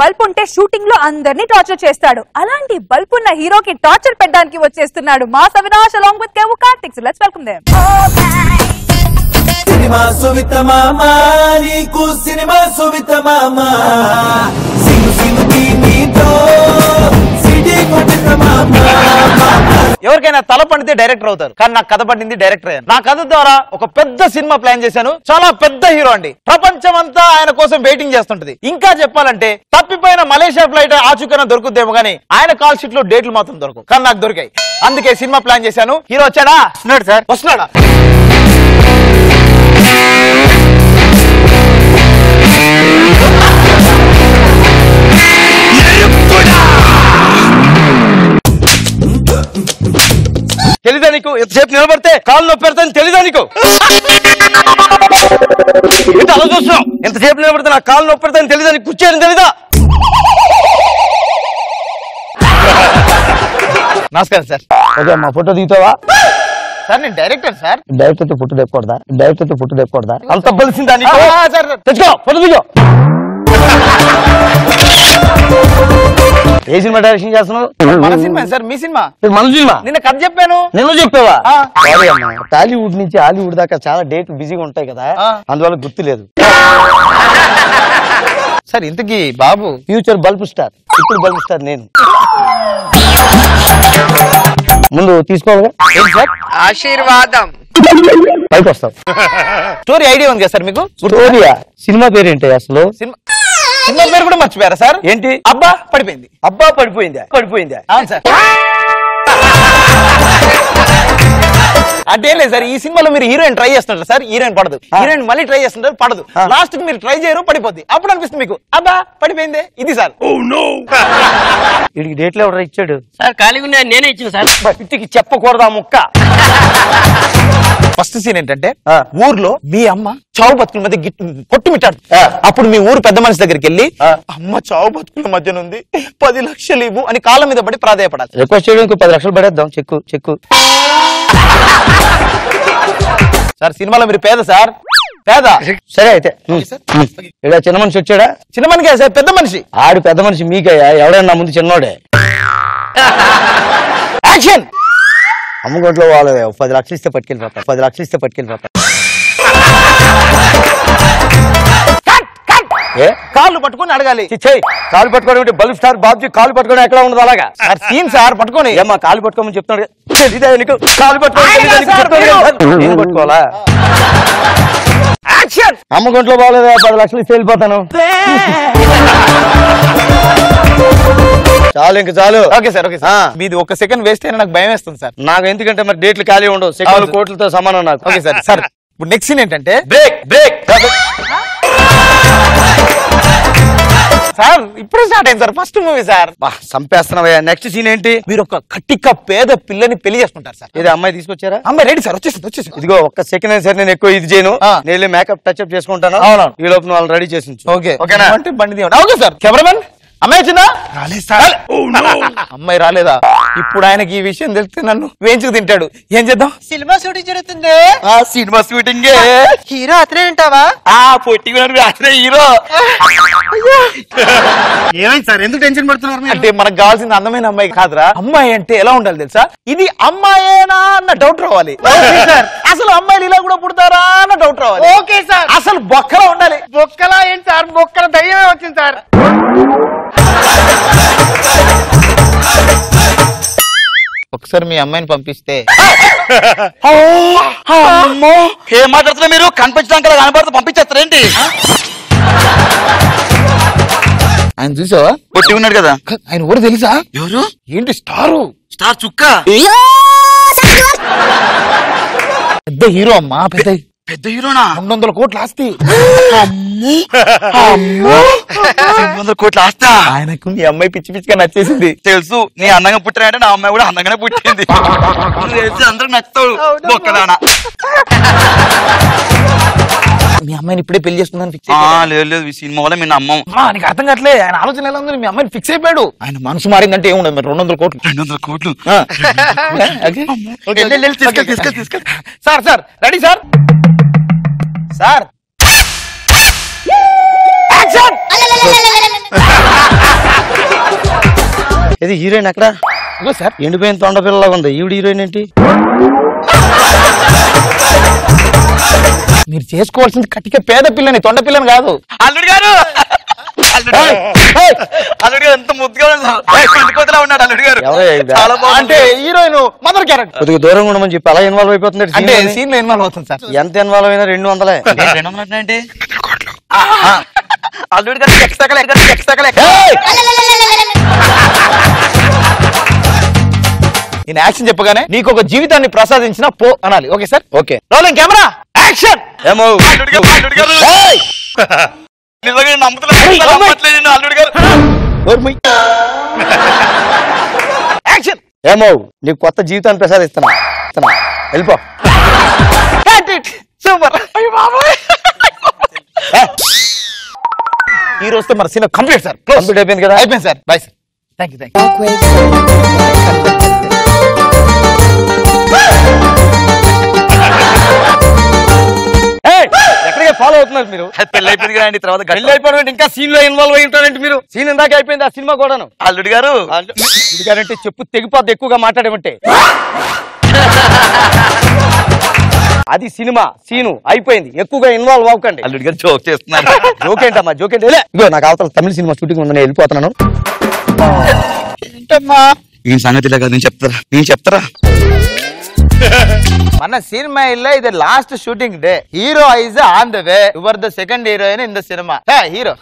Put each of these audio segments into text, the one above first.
Bulb ఉంటే shooting లో అందరినీ టార్చర్ చేస్తాడు. అలాంటి బల్బ్ ఉన్న హీరోకి టార్చర్ పెట్టడానికి వచ్చేస్తున్నాడు mass Avinash along with Kevu Karthik. So let's welcome them. Cinema Suvitha మామా నీకు సినిమా సువిత మామా ఎవరికైనా తల పండితే డైరెక్టర్ అవుతారు, కానీ నాకు కథ పండింది డైరెక్టర్ అయ్యాను. నా కథ ద్వారా ఒక పెద్ద సినిమా ప్లాన్ చేశాను. చాలా పెద్ద హీరో అండి, ప్రపంచం అంతా ఆయన కోసం వెయిటింగ్ చేస్తుంటది. ఇంకా చెప్పాలంటే తప్పిపోయిన మలేషియా ఫ్లైట్ ఆచూకన దొరుకుద్దేమో కానీ ఆయన కాల్ షీట్ లో డేట్లు మాత్రం దొరకవు, కానీ నాకు దొరికాయి. అందుకే సినిమా ప్లాన్ చేశాను. హీరో వచ్చాడా? వస్తున్నాడు సార్. వస్తున్నాడా? తెలీదా నీకు? ఎంతసేపు నిలబడితే కాళ్ళు నొప్పి పెడతాను, తెలీదా నీకు? అలా చూస్తున్నావు, ఎంతసేపు నిలబడితే నా కాళ్ళు నొప్పి పెడతాను, తెలీదా నీకు? కూర్చోని తెలీదా? నమస్కారం సార్. ఓకే అమ్మా, ఫోటో దిగుతావా? సార్ నేను డైరెక్టర్ సార్. డైరెక్టర్ తో ఫోటో తెప్పకూడదా? డైరెక్టర్ తో ఫోటో తెప్పకూడదా? అంత బలిసిందా నీకు? సార్ తెచ్చుకో, ఫోటో దిగో. ఏ సినిమా డైరెక్షన్ చేస్తున్నావు? మన సినిమా సార్. మీ సినిమా? మన సినిమా. నిన్న కథ చెప్పాను. నిన్న చెప్పావా? టాలీవుడ్ నుంచి హాలీవుడ్ దాకా చాలా డేట్ బిజీగా ఉంటాయి కదా, అందువల్ల గుర్తు లేదు సార్. ఇంతకీ బాబు ఫ్యూచర్ బల్బ్ స్టార్, ఇప్పుడు బల్బ్ స్టార్ నేను. ముందు తీసుకోవాలి సార్ ఆశీర్వాదం. పైకి వస్తాం. స్టోరీ ఐడియా ఉంది కదా సార్ మీకు? స్టోరీయా? సినిమా పేరు ఏంటి అసలు? సినిమా పేరు కూడా మర్చిపోయారా సార్? ఏంటి? అబ్బా పడిపోయింది. అబ్బా పడిపోయిందా? పడిపోయిందా? అవును సార్. అంటే లేదు సార్, ఈ సినిమాలో మీరు హీరోయిన్ ట్రై చేస్తుంటారు సార్, హీరోయిన్ పడదు. హీరోయిన్ మళ్ళీ ట్రై చేస్తుంటారు, పడదు. లాస్ట్ కి మీరు ట్రై చేయరు, పడిపోద్ది. అప్పుడు అనిపిస్తుంది మీకు అబ్బా పడిపోయిందే. ఇది సార్. వీడికి డేట్లు ఎవరు ఇచ్చాడు సార్? ఖాళీగా ఉన్నాయి, నేనే ఇచ్చిన సార్. ఇంటికి చెప్పకూడదా ముక్క? ఫస్ట్ సీన్ ఏంటంటే, ఊర్లో మీ అమ్మ చావు బతుకుల మధ్య కొట్టుమిట్టాడు. అప్పుడు మీ ఊరు పెద్ద మనిషి దగ్గరికి వెళ్ళి, అమ్మ చావు బతుకుల మధ్య ఉంది, 10 లక్షలు ఇవ్వు అని కాళ్ళ మీద పడి ప్రాధాయపడాలి. రిక్వెస్ట్ చేయడానికి 10 లక్షలు పడేద్దాం. చెక్కు సార్. సినిమాలో మీరు పేద సార్, పేద. సరే అయితే చిన్న మనిషి వచ్చాడా? చిన్న మనిషి సార్, పెద్ద మనిషి. ఆడు పెద్ద మనిషి మీకయ్యా, ఎవడైనా ముందు చిన్నోడే. యాక్షన్. అమ్మగొంట్లో వాళ్ళు 10 లక్షలు ఇస్తే పట్టుకెళ్ళిపోతా, 10 లక్షలు ఇస్తే పట్టుకెళ్ళిపోతా. కాళ్ళు పట్టుకొని అడగాలి. కాలు పట్టుకోవడం బల్బ్ స్టార్ బాబ్జీ కాలు పట్టుకోవడం ఎక్కడ ఉండదు అలాగా సార్. సీన్ సార్ పట్టుకొని ఏమా కాలు పట్టుకోమని చెప్తున్నాడు. కాలు పట్టుకోవాలి, పట్టుకోవాలా? యాక్షన్. అమ్మగొంట్లో బాగోలేదు, 10 లక్షలు ఇస్తే వెళ్ళిపోతాను. చాలు, ఇంక చాలు. Okay sir, okay sir. మీది 1 సెకండ్ వేస్ట్ అయినా నాకు భయం వేస్తుంది సార్. నాకు ఎందుకంటే మరి డేట్లు ఖాళీ ఉండవు, సెకండ్లు కోట్లతో సమానం నాకు. Okay sir. సార్ ఇప్పుడు నెక్స్ట్ సీన్ ఏంటంటే, బ్రేక్ సార్. ఇప్పుడే స్టార్ట్ అయింది సార్, ఫస్ట్ మూవీ సార్. చంపేస్తున్నావయ్యా. నెక్స్ట్ సీన్ ఏంటి? మీరు ఒక కట్టిక పేద పిల్లని పెళ్లి చేసుకుంటారు సార్. ఇది అమ్మాయి తీసుకొచ్చారా? అమ్మాయి రెడీ సార్, వచ్చేసి. ఇదిగో 1 సెకండ్ సార్, నేను ఎక్కువ ఇది చేయను, నేను మేకప్ టచ్ అప్ చేసుకుంటాను. అవును, ఈ లోపు వాళ్ళు రెడీ చేసి. ఓకే ఓకేనా? అంటే బండి. Okay sir. కెమెరామెన్ అమ్మాయి వచ్చిందా? రాలేదు సార్. అమ్మాయి రాలేదా? ఇప్పుడు ఆయనకి ఈ విషయం తెలిస్తే నన్ను వేయించుకు తింటాడు. ఏం చేద్దాం? సినిమా షూటింగ్ జరుగుతుంది. Cinema shooting. హీరో అతనే ఉంటావా? పొట్టి అతనే హీరో. ఏమైంది సార్, ఎందుకు టెన్షన్ పడుతున్నారు? అంటే మనకు కావాల్సింది అందమైన అమ్మాయి కాదురా. అమ్మాయి అంటే ఎలా ఉండాలి తెలుసా? ఇది అమ్మాయేనా అన్న డౌట్ రావాలి సార్. అసలు అమ్మాయిలు ఇలా కూడా పుడతారా అన్న డౌట్ రావాలి. Okay sir. అసలు బొక్కలా ఉండాలి. బొక్కలా ఏంటి సార్? బొక్కల దయ్యమే వచ్చింది సార్. ఒకసారి మీ అమ్మాయిని పంపిస్తే. ఏం మాట్లాడుతున్నా మీరు? కనిపించడానికి కనబడుతూ పంపించేస్తారేంటి? ఆయన చూసావా? కొట్టి ఉన్నాడు కదా. ఆయన ఊరు తెలుసా? ఎవరు? ఏంటి స్టారు? స్టార్ చుక్క. పెద్ద హీరో అమ్మా, పెద్ద హీరోనా? 200 కోట్ల ఆస్తి. 200 కోట్ల ఆస్తా? ఆయనకు మీ అమ్మాయి పిచ్చి పిచ్చిగా నచ్చేసింది. తెలుసు, నీ అందంగా పుట్టినాయంటే నా అమ్మాయి కూడా అందంగానే పుట్టింది. అందరూ నచ్చుతాడు బొక్కదానా. మీ అమ్మాయిని ఇప్పుడే పెళ్లి చేసుకుందని ఫిక్స్. లేదు, ఈ సినిమా వల్ల మీ అమ్మ. నీకు అర్థం కావట్లే, ఆయన ఆలోచన ఎలా ఉంది? మీ అమ్మాయిని ఫిక్స్ అయిపోయాడు. ఆయన మనసు మారిందంటే ఏముండదు, మరి 200 కోట్లు. 200 కోట్లు. Sir ready sir. సార్ ఇది హీరోయిన్ ఎక్కడ సార్? ఎండిపోయిన తొండ పిల్లలాగా ఉంది. ఈవిడ హీరోయిన్ ఏంటి? మీరు చేసుకోవాల్సింది కట్టిక పేద పిల్లని, తొండ పిల్లని కాదు. అల్లుడు గారు అల్లుడు గారు ఎంత ముద్దుగా ఉన్నాడు అల్లుడు గారు. చాలా బాగుంది. అంటే హీరోయిన్ మదర్ క్యారెక్టర్. కొద్దిగా దూరంగా ఉండమని చెప్పి అలా ఇన్వాల్వ్ అయిపోతుంది. అంటే సీన్ లో ఇన్వాల్వ్ అవుతుంది సార్. ఎంత ఇన్వాల్వ్ అయినా 200. 200 ఏంటి? అల్లుడు గారు నేను యాక్షన్ చెప్పగానే నీకు ఒక జీవితాన్ని ప్రసాదించిన పో అనాలి. Okay sir? Okay. Rolling camera action. ఏమో అల్లుడు గారు నిజంగా నమ్మట్లేదు అల్లుడు గారు. యాక్షన్. ఏమో నీకు కొత్త జీవితాన్ని ప్రసాదిస్తున్నా. వెళ్ళిపో. సూపర్. ఈ రోజుతో మన సినిమా కంప్లీట్ సార్. కంప్లీట్ అయిపోయింది కదా? అయిపోయింది sir. Bye sir. Thank you. ఎక్కడికి ఫాలో అవుతున్నారు మీరు? పెళ్లి అయిపోయింది కదండి. తర్వాత పెళ్లి అయిపోయిన ఇంకా సీన్ లో ఇన్వాల్వ్ అయి ఉంటారంటే మీరు. సీన్ ఇందాక అయిపోయింది, ఆ సినిమా కూడాను. అల్లుడు గారు అల్లుడు గారంటే చెప్పు తెగిపోద్ది ఎక్కువగా మాట్లాడేమంటే. అది సినిమా సీను అయిపోయింది, ఎక్కువగా ఇన్వాల్వ్ అవ్వకండి. అల్లుడు గారు జోక్ చేస్తున్నారు. జోక్ ఏంటమ్మా? జోక్ ఏంటి? ఇగో నాకు అవతల తమిళ సినిమా షూటింగ్ ఉందని వెళ్ళిపోతున్నాను. ఈ సంగతి ఇలా కాదు, నేను చెప్తారా మన సినిమా ఇల్ల ఇది last shooting day. Hero is on the way. Your the second heroine in the cinema. Hero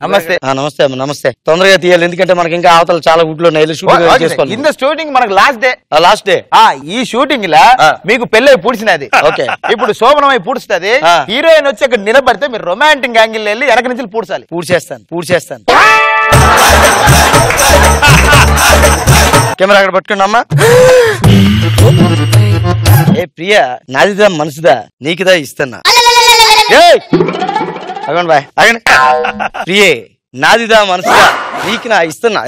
నమస్తే. నమస్తే అమ్మ, నమస్తే. తొందరగా తీయాలి, ఎందుకంటే మనకి ఇంకా అవతల చాలా ఊట్లో చేసుకోవాలి. ఇన్ ద షూటింగ్ మనకు లాస్ట్ డే. లాస్ట్ డే ఈ షూటింగ్ లా మీకు పెళ్ళై పూడ్చినది. ఓకే. ఇప్పుడు శోభనమై పూడుస్తుంది. హీరోయిన్ వచ్చి అక్కడ నిలబడితే మీరు రొమాంటిక్ యాంగిల్ వెళ్ళి వెనక నుంచి పూడ్చాలి. పూడ్చేస్తాను. కెమెరా అక్కడ పట్టుకోండి అమ్మా. ఏ ప్రియా, నాదిదా మనసుదా నీకుదా ఇస్తున్నా. అగండి బాయ్, అగండి. ప్రియే, నాదిదా మనసుదా నీకు నా ఇస్తున్నా.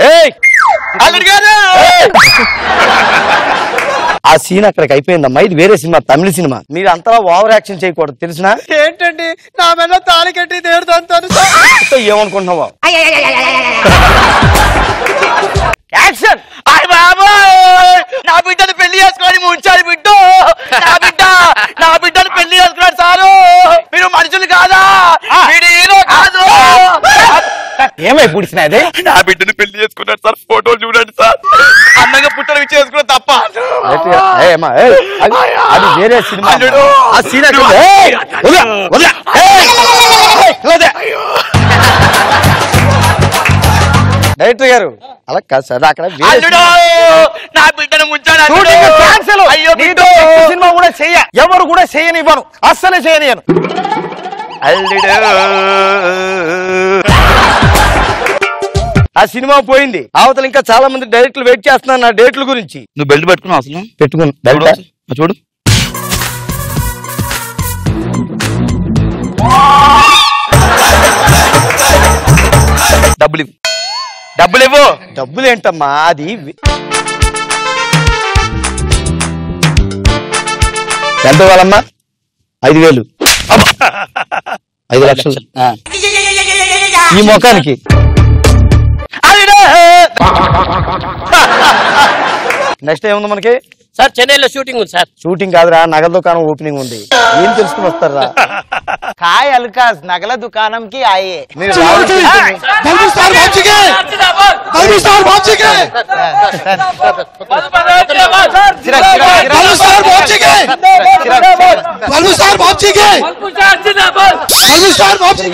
ఆ సీన్ అక్కడికి అయిపోయిందమ్మా. ఇది వేరే సినిమా, తమిళ సినిమా. మీరు అంతలా ఓవర్ యాక్షన్ చేయకూడదు, తెలిసినా? ఏంటండి నా మీద తాళి కట్టి దేవుడుతాను ఏమనుకుంటున్నావా? యాక్షన్. నా బిడ్డను పెళ్లి చేసుకొని ముంచాలి బిడ్డ. నా బిడ్డను పెళ్లి చేసుకున్నాడు సారు. మీరు మనుషులు కాదా? మీరు హీరో కాదు. ఏమై పూడ్చినది? నా బిడ్డను పెళ్లి చేసుకున్నాడు సార్. ఫోటోలు చూడండి సార్. అందంగా పుట్టడం చేసుకున్నా తప్ప. అది వేరే సినిమా. ఆ సీన్ డైరెక్టర్ గారు అలా కాదు సార్. అక్కడ నా బిడ్డను ముంచాడు. అయ్యో, సినిమా కూడా చెయ్య, ఎవరు కూడా చేయనివ్వను, అస్సలే చేయనియను. ఆ సినిమా పోయింది. అవతల ఇంకా చాలా మంది డైరెక్టర్లు వెయిట్ చేస్తున్నారు నా డేట్ల గురించి. నువ్వు బెల్ట్ పెట్టుకున్నావు అసలు? పెట్టుకుని బెల్ట్ చూడు. డబ్బులు ఇవ్వు. డబ్బులు ఏంటమ్మా? అది ఎంత ఇవ్వాలమ్మా? 5,000. 5 లక్షలు ఈ మొఖానికి. నెక్స్ట్ ఏముంది మనకి? సార్ చెన్నైలో షూటింగ్ ఉంది సార్. షూటింగ్ కాదురా, నగల దుకాణం ఓపెనింగ్ ఉంది. ఏం తెలుసుకుని వస్తారా? కాయ్ అల్కాస్ నగల దుకాణం కి ఆయే. మీరు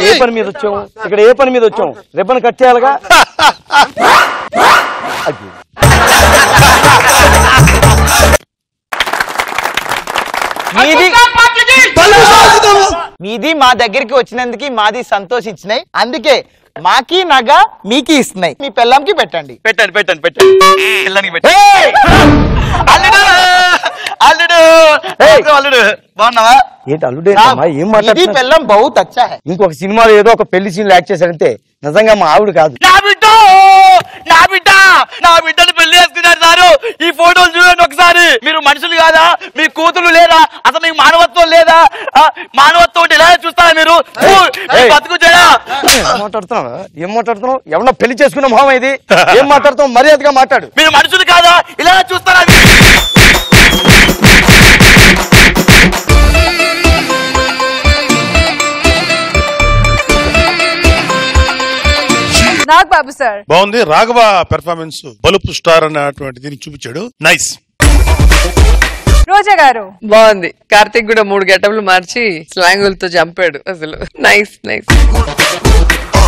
ఏ పని మీద వచ్చాము? ఇక్కడ ఏ పని మీద వచ్చాము? రిబ్బన్ కట్ చేయాలిగా. మీది మా దగ్గరికి వచ్చినందుకు మాది సంతోషించినాయి. అందుకే మాకి నగ మీకి ఇస్తున్నాయి. మీ పెళ్ళంకి పెట్టండి. అల్లుడు బాగున్నావా? ఏంటి అల్లుడు? ఏం మాట్లాడుతున్నా? పెళ్ళం బహుత్ అచ్చా హై. ఇంకొక సినిమాలో ఏదో ఒక పెళ్లి సీన్ యాక్ట్ చేశారంటే నిజంగా మా ఆవిడ కాదు. నా బిడ్డను పెళ్లి చేసుకున్నాడు సారు. ఈ ఫోటోలు చూడండి ఒకసారి. మీరు మనుషులు కాదా? మీ కూతురు లేదా? అసలు మీకు మానవత్వం లేదా? మానవత్వం ఉంటే ఇలా చూస్తారా మీరు? బతుకు చెడా. ఏం మాట్లాడుతున్నావు? ఎవరన్నా పెళ్లి చేసుకున్న మొహం ఇది? ఏం మాట్లాడుతావు? మర్యాదగా మాట్లాడు. మీరు మనుషులు కాదా? ఇలా చూస్తారా? నాగబాబు సార్ బాగుంది. రాఘవ పెర్ఫార్మెన్స్ బలుపు స్టార్ అన్నటువంటి దీన్ని చూపించాడు. నైస్. రోజా గారు బాగుంది. కార్తిక్ కూడా 3 గెటప్లు మార్చి స్లాంగులతో చంపాడు అసలు. Nice nice.